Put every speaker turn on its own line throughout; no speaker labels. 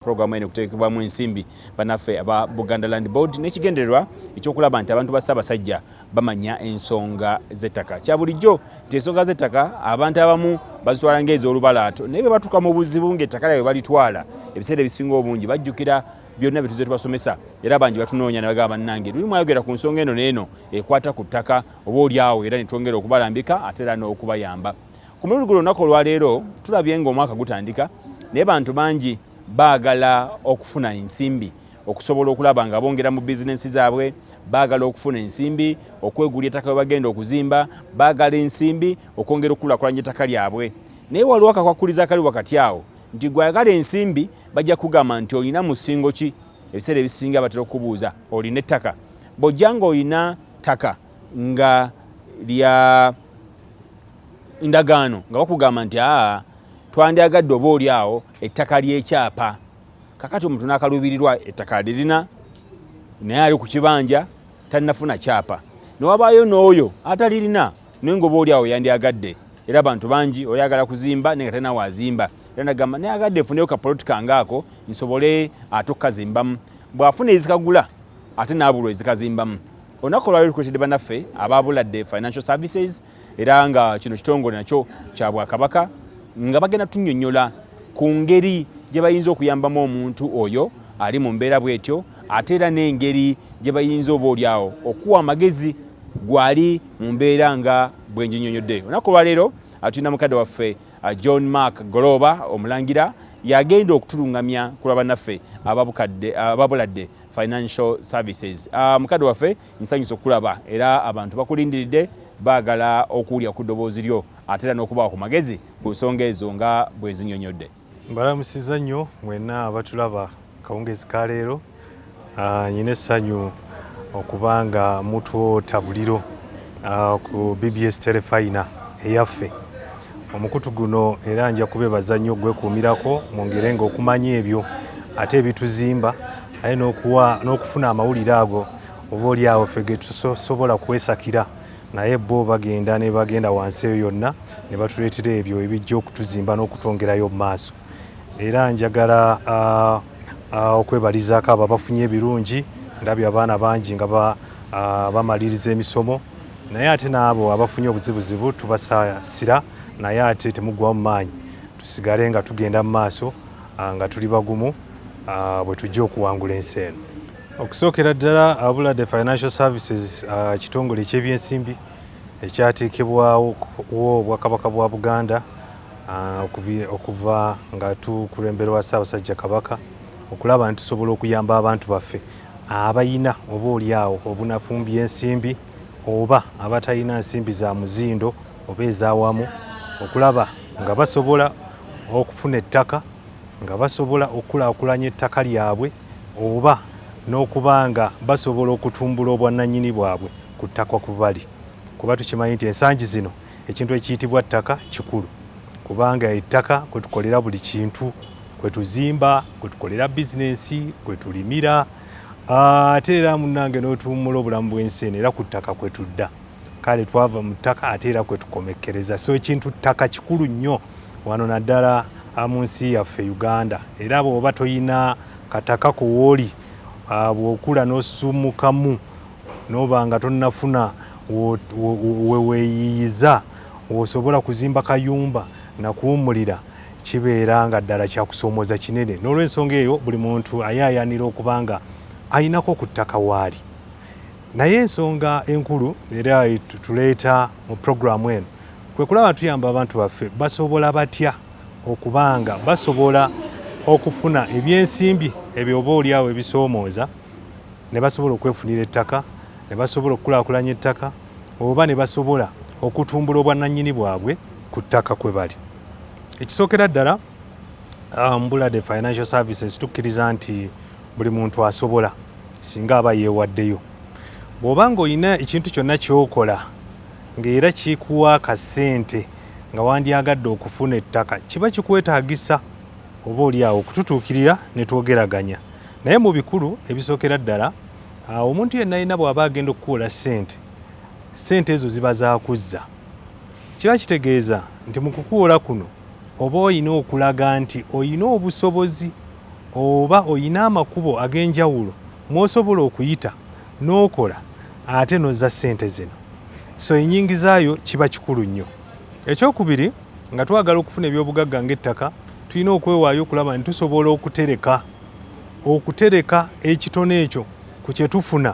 Programu eno kuteekebwamu ensimbi banaffe aba Buganda Land Board n'ekigendererwa ekyokulaba nti abantu ba Ssaabasajja bamanya ensonga z'ettaka. Kya bulijjo nti ensonga z'ettaka abantu abamu bazitwala ng'ez'olubalaato naye bwe batuuka mu buzibu ng'ettaka lyabwe balitwala ebiseera ebisinga obungi bajjukira byonna bye tuzze tubasomesa era bangi batunoonya ne bagamba bannange tuli mwayogera ku nsonga eno n'eno ekwata ku ttaka oboolyawo era ne twongera okubalambika ate era n'okubayamba. Ku mulundi guno olunaku olwaleero tulabye ng'omwaka gutandika naye bantu bangi baagala okufuna ensimbi okusobola okulaba nga bongera mu bizinensi zaabwe, baagala okufuna ensimbi okwegulya ettaka we bagenda okuzimba, baagala ensimbi okwongera okukulaakulanya ettaka lyabwe. Naye waliwo akakwakuliza akali wakati awo nti gwayagala ensimbi bajja kugamba nti olina musingo ki. Ebiseera ebisinga batera okubuuza olina ettaka, bw'ojja ng'olina ttaka nga lya ndagaano nga bakugamba nti twandyagadde oba oli awo ettaka ly'ekyapa. Kakati omuntu n'akaluubirirwa ettaka lirina naye ali ku kibanja tannafuna kyapa, newabaayo n'oyo atalirina naye ng'oba oli awo yandyagadde. Era abantu bangi oyagala kuzimba naye nga talina waazimba era nagamba nayagadde nfuneyo kapoloti kangaako nsobole ate okukazimbamu, bw'afuna ezikagula ate n'abulwa ezikazimbamu. Olunaku olwaleero tukuletedde bannaffe aba Buladde Financial Services era nga kino kitongole nakyo kya Bwakabaka nga bagenda tunnyonnyola ku ngeri gye bayinza okuyambamu omuntu oyo ali mu mbeera bw'etyo, ate era n'engeri gye bayinza obaolyawo okuwa amagezi gwali mu mbeera nga bwe nginnyonnyodde. Olunaku olwaleero tulina mukadde waffe John Mark Goloba omulangira yagenda okutulungamya ku lwa bannaffe aba Buladde Financial Services. Mukadde waffe nsanyusa okulaba era abantu bakulindiridde baagala okuwulya ku ddoboozi lyo ate era n'okubawa ku magezi ku nsonga ezo nga bwe zinnyonnyodde.
Mbalamusiza nnyo mwenna abatulaba kawungezi ka leero. Nyina essanyu okubanga mutuota buliro ku BBS Telefayina eyaffe. Omukutu guno era nja kubeebaza nnyo gwekuumirako mwongere ng'okumanya ebyo ate ebituzimba aye n'okufuna amawulire ago oba oli awo ffe ge tusobola kwesakira naye bo bagenda ne bagenda wansi eyo yonna ne batuleetera ebyo ebijja okutuzimba n'okutwongerayo mu maaso. Era njagala okwebalizaako abo abafunye ebirungi. Ndabye abaana bangi nga bamaliriza emisomo naye ate n'abo abafunye obuzibuzibu tubasaasira naye ate temuggwamu maanyi, tusigale nga tugenda mu maaso nga tuli bagumu bwe tujja okuwangula ensi eno. Okusookera ddala Buladde Financial Services kitongole eky'ebyensimbi ekyateekebwawo Obwakabaka bwa Buganda okuva nga tukulemberwa Ssaabasajja Kabaka okulaba nti tusobola okuyamba abantu baffe abayina oba oliawo obunafu mu byensimbi oba abatalina nsimbi za muzindo oba ez'awamu, okulaba nga basobola okufuna ettaka, nga basobola okukulaakulanya ettaka lyabwe oba n'okuba nga basobola okutumbula obwannannyini bwabwe ku ttaka ku bali. Kuba tukimanyi nti ensangi zino ekintu ekiyitibwa ttaka kikulu, kubanga ettaka kwe tukolera buli kintu, kwe tuzimba, kwe tukolera bizinensi, kwe tulimira, ate era munnange n'otuwummula obulamu bw'ensi eno era ku ttaka kwe tudda. Kale twava mu ttaka ate era kwe tukomekkereza. So ekintu ttaka kikulu nnyo wano naddala mu nsi yaffe Uganda. Era bw'oba toyina kataka ku wooli bw'okula n'osumukamu n'oba nga tonnafuna weweeyiyiza w'osobola kuzimba kayumba na kuwummulira, kibeera nga ddala kyakusoomoza kinene. N'olw'ensonga eyo buli muntu ayaayaanira okubanga ayinako ku ttaka waali. Naye ensonga enkulu era tuleeta mu puroguramu eno kwe kulaba tuyamba abantu baffe basobola batya okubanga basobola okufuna ebyensimbi ebyo oba oliawo ebisoomooza ne basobola okwefunira ettaka, ne basobola okukulaakulanya ettaka oba ne basobola okutumbula obwannannyini bwabwe ku ttaka kwe bali. Ekisookera ddala mu Buladde Financial Services tukkiriza nti buli muntu asobola singa aba yeewaddeyo. Bw'oba ng'olina ekintu kyonna ky'okola ng'era kikuwa akasente nga wandyagadde okufuna ettaka, kiba kikwetaagisa oba oliawo okututuukirira ne twogeraganya. Naye mu bikulu ebisookera ddala omuntu yenna alina bw'aba agenda okukuwola ssente ezo ziba zaakuzza. Kiba kitegeeza nti mu kukuwola kuno oba olina okulaga nti olina obusobozi oba oyina amakubo ag'enjawulo mw'osobola okuyita n'okola ate n'ozza ssente zino. So ennyingizaayo kiba kikulu nnyo. Ekyokubiri, nga twagala okufuna ebyobugagga ng'ettaka, tulina okwewaayo okulaba nti tusobola okutereka ekitono ekyo ku kye tufuna,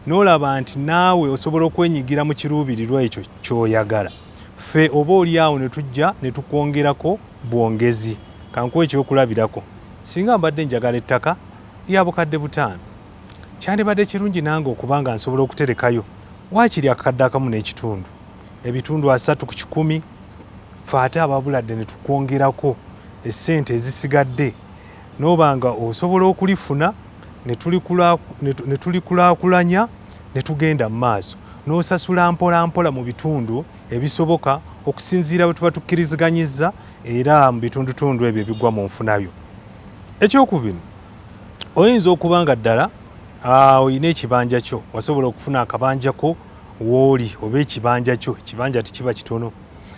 n'olaba nti naawe osobola okwenyigira mu kiruubirirwa ekyo ky'oyagala. Ffe oba oliawo ne tujja ne tukwongerako bwongezi. Kankuwa ekyokulabirako. Singa mbadde njagala ettaka lya bukadde 5, kyandibadde kirungi nange okuba nga nsobola okuterekayo waakiri akakadde akamu n'ekitundu, ebitundu 3 ku 100, ffe ate aba Buladde ne tukwongerako essente ezisigadde, n'oba nga osobola okulifuna ne tulikulaakulanya ne tugenda mu maaso, n'osasula mpola mpola mu bitundu ebisoboka okusinziira bwe tuba tukkiriziganyizza era mu bitundutundu ebyo ebigwa mu nfunayo. Ekyokubiri, oyinza okuba nga ddala oyina ekibanja kyo, wasobola okufuna akabanjako w'oli oba ekibanja kyo, ekibanja tekiba kitono.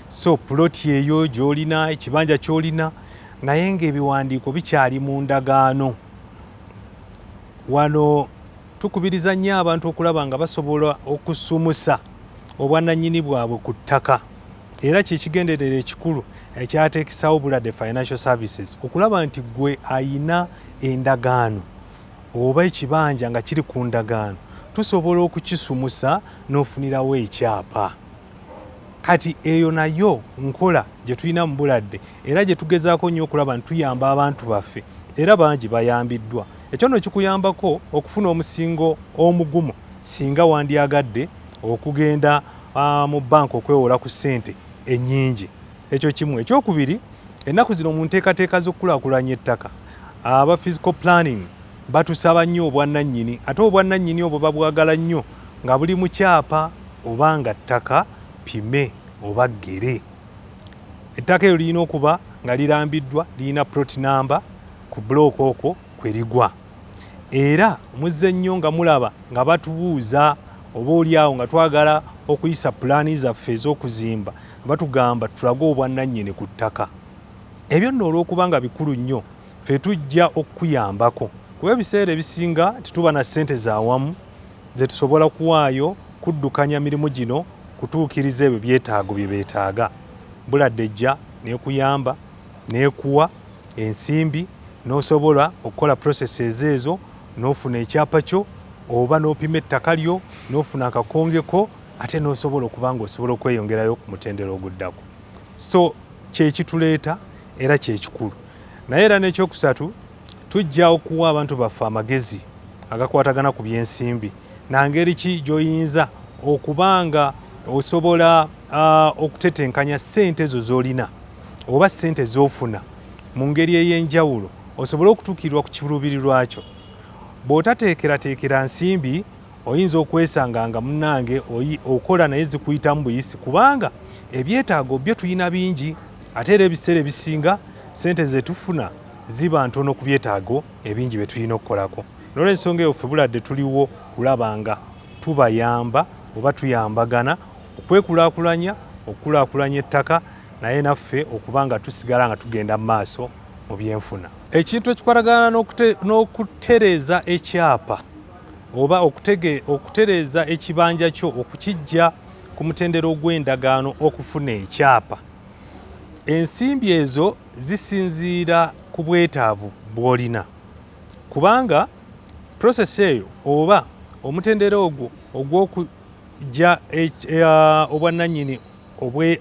So puloti eyo gy'olina, ekibanja ky'olina, naye ng'ebiwandiiko bikyali mu ndagaano. Wano tukubiriza nnyo abantu okulaba nga basobola okusumusa obwannannyini bwabwe ku ttaka, era kyekigenderera ekikulu ekyateekisawo Buladde Financial Services, okulaba nti gwe ayina endagaano oba ekibanja nga kiri ku ndagaano, tusobola okukisumusa n'ofunirawo ekyapa. Kati eyo nayo nkola gye tulina mu Buladde era gye tugezaako nnyo okulaba nti tuyamba abantu baffe, era bangi bayambiddwa. Ekyo nno kikuyambako okufuna omusingo omugumu singa wandyagadde okugenda mu banka okwewola ku ssente ennyingi. Ekyo kimu. Ekyokubiri, ennaku zino mu nteekateeka z'okukulaakulanya ettaka, aba physical planning batusaba nnyo obwannannyini, ate obwannannyini obwo babwagala nnyo nga buli mu kyapa oba nga ttaka pime oba ggere. Ettaka eryo lirina okuba nga lirambiddwa, lirina plot number ku bulooka okwo kwe ligwa. Era muzze nnyo nga mulaba nga batubuuza oba oliawo nga twagala okuyisa pulaani zaffe ez'okuzimba, batugamba tulage obwannannyini ku ttaka. Ebyo nno olw'okuba nga bikulu nnyo, ffe tujja okukuyambako. Kuba ebiseera ebisinga tetuba na ssente z'awamu ze tusobola kuwaayo kuddukanya mirimu gino kutuukiriza ebyo byetaago bye beetaaga. Buladde ejja n'ekuyamba n'ekuwa ensimbi n'osobola okukola processes ezo, n'ofuna ekyapa kyo oba n'opima ettaka lyo n'ofuna akakongeko, ate n'osobola okuba nga osobola okweyongerayo ku mutendera oguddako. So kyekituleeta era kyekikulu. Naye era n'ekyokusatu, tujja okuwa abantu baffe amagezi agakwatagana ku by'ensimbi, na ngeri ki gy'oyinza okuba nga osobola okutetenkanya ssente zo z'olina oba ssente z'ofuna mu ngeri ey'enjawulo, osobole okutuukirirwa ku kiruubirirwa kyo. Bw'otateekerateekera nsimbi, oyinza okwesanga nga munnange okola naye zikuyitamu buyisi, kubanga ebyetaago byo tulina bingi, ate era ebiseera ebisinga ssente ze tufuna ziba ntono ku byetaago ebingi bye tulina okukolako. N'olw'ensonga eyo ffe Buladde tuliwo kulaba nga tubayamba oba tuyambagana okwekulaakulanya, okukulaakulanya ettaka, naye naffe okuba nga tusigala nga tugenda mu maaso mu byenfuna. Ekintu ekikwatagana n'okutereeza ekyapa oba okutereeza ekibanja kyo okukijja ku mutendera ogw'endagaano okufuna ekyapa, ensimbi ezo zisinziira ku bwetaavu bw'olina, kubanga process eyo oba omutendera ogwo ogw'okujja obwannannyini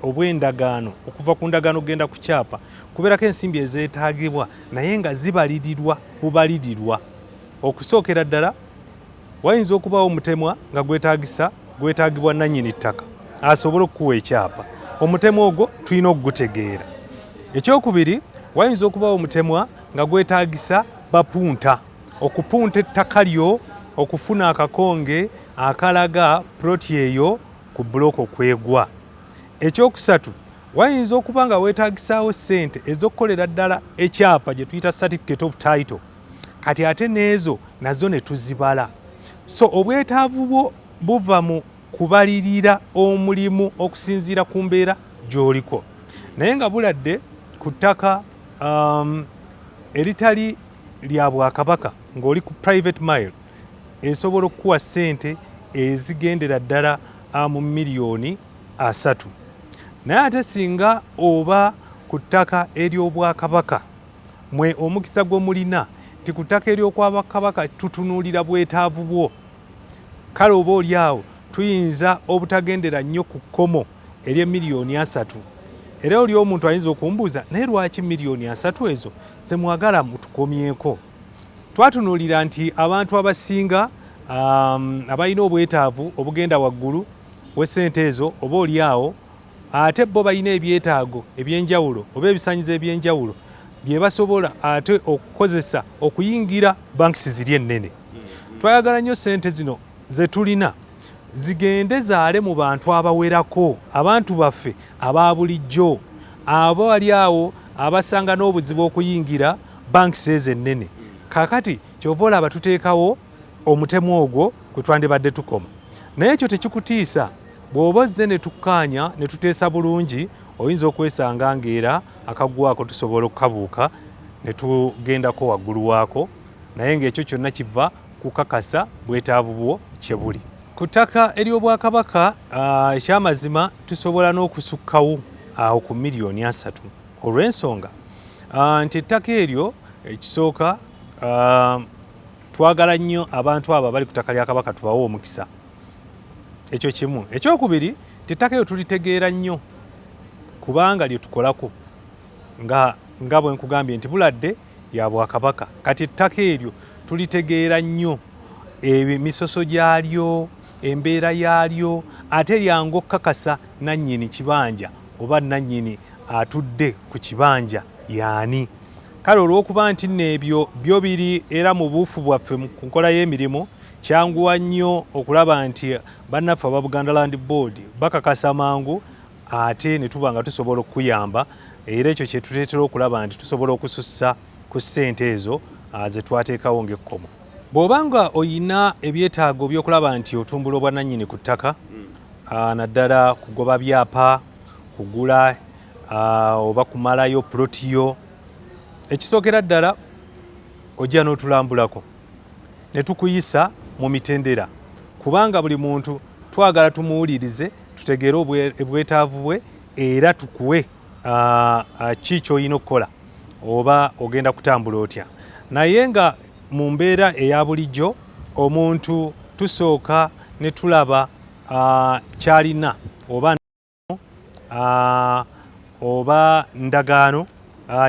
obw'endagaano okuva ku ndagaano ogenda ku kyapa, kubeerako ensimbi ezeetaagibwa naye nga zibalirirwa bubalirirwa. Okusookera ddala, wayinza okubaawo omutemwa nga gwetaagibwa nannyini ttaka asobole okukuwa ekyapa. Omutemwa ogwo tulina okugutegeera. Ekyokubiri, wayinza okubaawo omutemwa nga gwetaagisa bapunta, okupunta ettaka lyo okufuna akakonge akalaga ploti eyo ku bulooka okwegwa. Ekyokusatu, wayinza okuba nga weetaagisaawo ssente ez'okukolera ddala ekyapa gye tuyita certificate of title, kati ate n'ezo nazo ne tuzibala. So obwetaavu bwo buva mu kubalirira omulimu okusinziira ku mbeera gy'oliko. Naye nga Buladde ku ttaka eritali lya Bwakabaka ng'oli ku private mile esobola okukuwa ssente ezigendera ddala mu miliyoni 3. Naye ate singa oba ku ttaka ery'Obwakabaka mwe omukisa gwe mulina ti ku ttaka ery'Obwakabaka tutunuulira bwetaavu bwo, kale oba oli awo tuyinza obutagendera nnyo ku kkomo ery'emiliyoni 3. Era oli omuntu ayinza okumbuuza naye lwaki miliyoni 3 ezo ze mwagala mutukomyeko? Twatunuulira nti abantu abasinga abalina obwetaavu obugenda waggulu w'essente ezo oba oli awo ate bo balina ebyetaago ebyenjawulo oba ebisaanyizo ebyenjawulo bye basobola ate okukozesa okuyingira bankisi ziri ennene. Twayagala nnyo ssente zino ze tulina zigende zaale mu bantu abawerako, abantu baffe aba bulijjo, abo ali awo abasanga n'obuzibu okuyingira bankisi ezo ennene. Kaakati kyova olaba tuteekawo omutemu ogwo kwe twandibadde tukoma. Naye ekyo tekikutiisa. Bw'oba ozze ne tukkaanya ne tuteesa bulungi, oyinza okwesanga ng'era akaggwa ako tusobola okukabuuka ne tugendako waggulu waako, naye ng'ekyo kyonna kiva kukakasa bwetaavu bwo kye buli. Ku ttaka ery'Obwakabaka ekyamazima tusobola n'okusukkawo awo ku miliyoni 3 olw'ensonga nti ettaka eryo ekisooka twagala nnyo abantu abo abali ku ttaka lya Kabaka tubawe omukisa. Ekyo kimu. Ekyokubiri, ettaka eryo tulitegeera nnyo kubanga lye tukolako nga bwe nkugambye nti Buladde ya Bwakabaka. Kati ettaka eryo tulitegeera nnyo emisoso gyalyo, embeera yaalyo, ate lyangu okukakasa nannyini kibanja oba nannyini atudde ku kibanja yaani. Kale olw'okuba nti n'ebyo byo biri era mu buufu bwaffe ku nkola y'emirimu, kyanguwa nnyo okulaba nti bannaffe aba Buganda Land Board bakakasa mangu ate ne tuba nga tusobola okuyamba, era ekyo kye tuteetera okulaba nti tusobola okusussa ku ssente ezo ze twateekawo ng'ekkomo. Bw'oba nga oyina ebyetaago by'okulaba nti otumbula obwannannyini ku ttaka, naddala kugoba byapa, kugula oba kumalayo plotiyo, ekisookera ddala ojja n'otulambulako ne tukuyisa mu mitendera, kubanga buli muntu twagala tumuwulirize tutegeere obwetaavu bwe era tukuwe ki ky'olina okukola oba ogenda kutambula otya. Naye nga mu mbeera eya bulijjo omuntu tusooka ne tulaba kyalina oba ndagaano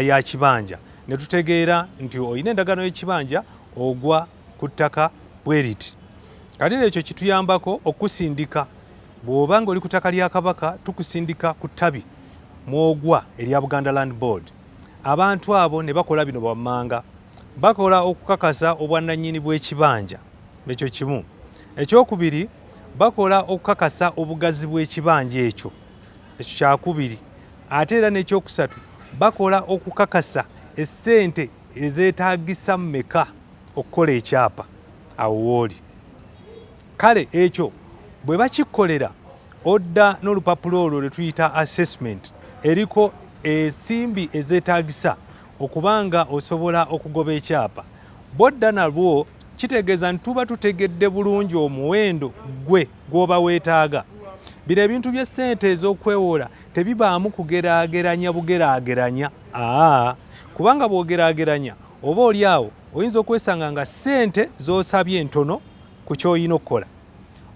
ya kibanja, ne tutegeera nti olina endagaano y'ekibanja ogwa ku ttaka bwe riti. Kati ekyo kituyambako okusindika. Bw'oba nga oli ku ttaka lya Kabaka tukusindika ku ttabi mwogwa erya Buganda Land Board. Abantu abo ne bakola bino bammanga, bakola okukakasa obwannannyini bw'ekibanja. Ekyo kimu. Ekyokubiri, bakola okukakasa obugazi bw'ekibanja ekyo. Ekyo kyakubiri. Ate era n'ekyokusatu, bakola okukakasa essente ezeetaagisa mmeka okukola ekyapa awo wooli. Kale ekyo bwe bakikolera odda n'olupapula olwo lwe tuyita assessment eriko ensimbi ezeetaagisa okubanga osobola okugoba ekyapa. Bodda nalwo kitegeeza nti tuba tutegedde bulungi omuwendo gwe gw'oba weetaaga. Bino ebintu by'essente ez'okwewola tebibaamu kugeraageranya bugeraageranya. Kubanga bw'ogeraageranya oba oli awo oyinza okwesanga nga ssente z'osabye ntono ku ky'olina okukola,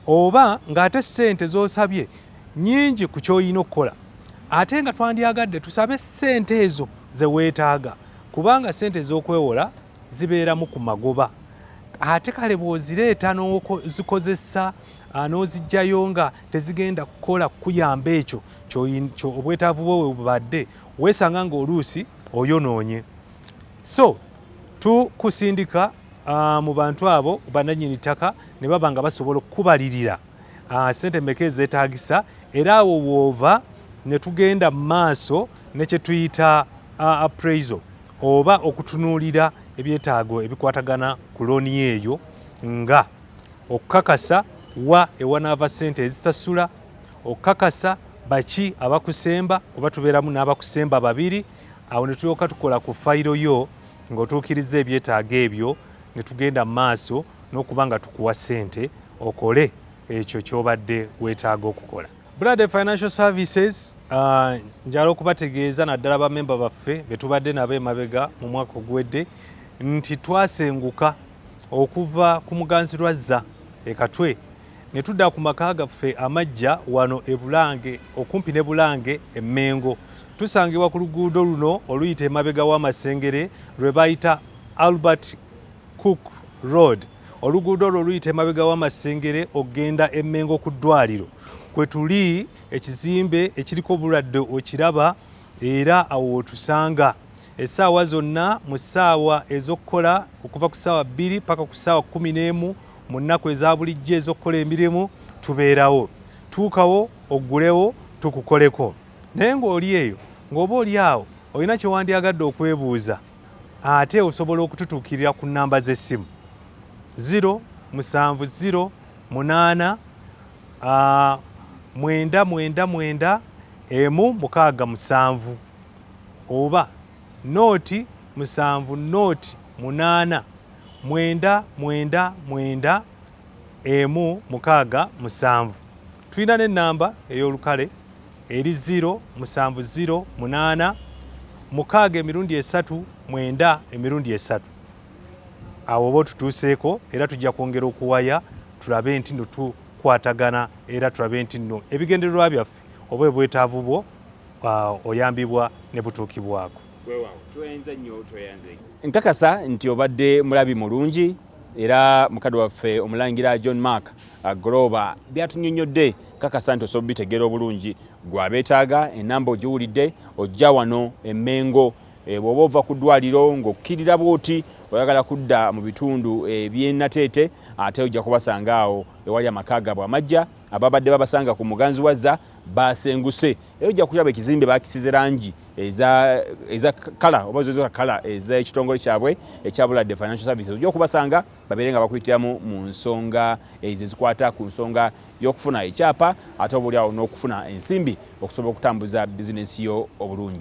oba ng'ate ssente z'osabye nnyingi ku ky'olina okukola. Ate nga twandyagadde tusabe ssente ezo ze weetaaga, kubanga ssente ez'okwewola zibeeramu ku magoba. Ate kale bw'ozireeta n'ozikozesa n'ozijjayo nga tezigenda kukola kuyamba ekyo obwetaavu bwo we bubadde, weesanga ng'oluusi oyonoonye. So tukusindika mu bantu abo bannannyini ttaka ne baba nga basobola okubalirira ssente mmeka ezeetaagisa, era awo w'ova ne tugenda mu maaso ne kye tuyita appraisal oba okutunuulira ebyetaago ebikwatagana ku looni eyo, nga okukakasa wa ewanaava ssente ezisasula, okukakasa baki abakusemba oba tubeeramu n'abakusemba babiri. Awo ne tulyoka tukola ku fayiro yo ng'otuukiriza ebyetaago ebyo ne tugenda mu maaso n'okuba nga tukuwa ssente okole ekyo ky'obadde weetaaga okukola. Buladde Financial Services njala okubategeeza naddala bamemba baffe be tubadde nabo emabega mu mwaka ogwedde nti twasenguka okuva ku muganzirwazza e Katwe ne tudda ku maka gaffe amajja wano e Bulange okumpi ne Bulange e Mengo. Tusangibwa ku luguudo luno oluyita emabega w'amasengere lwe bayita Albert Cook Road. Oluguudo olwo oluyita emabega w'amasengere ogenda e Mengo ku ddwaliro. Kwe tuli ekizimbe ekiriko Buladde okiraba era awo otusanga. Essaawa zonna mu ssaawa ez'okkola okuva ku ssaawa 2 paka ku ssaawa 11 mu nnaku eza bulijjo ez'okkola emirimu tubeerawo. Tuukawo oggulewo tukukoleko. Naye ng'oli eyo ng'oba oli awo olina kye wandyagadde okwebuuza ate osobola okututuukirira ku nnamba z'essimu 070 8 999 167 oba noti 70 8 999 167. Tulina n'ennamba ey'olukale eri 070 8 6 emirundi 3 9 emirundi 3. Awo oba tutuuseeko era tujja kwongera okuwaya tulabe nti nno tukwatagana era tulabe nti nno ebigendererwa byaffe oba obwetaavu bwo oyambibwa ne butuukibwako.
Nkakasa nti obadde mulabi mulungi era mukadde waffe omulangira John Mark Global byatunyonyodde kakasa nti osobola bitegeera obulungi gwabeetaaga enamba ogiwulidde ojja wano e Mengo bw'oba ova ku ddwaliro ng'okkirira bw'oti oyagala kudda mu bitundu eby'ennateete ate ojja kubasanga awo ewali amaka gaabwe amajja ababadde babasanga ku muganzirwazza basenguse era ojja kulaba ekizimbe bakisize langi eza kala oba zoza kala ez'ekitongole kyabwe ekya Buladde Financial Services. Ojja okubasanga babeere nga bakuyitiramu mu nsonga ezo ezikwata ku nsonga y'okufuna ekyapa ate oba oli awo n'okufuna ensimbi okusobola okutambuza bizinensi yo obulungi.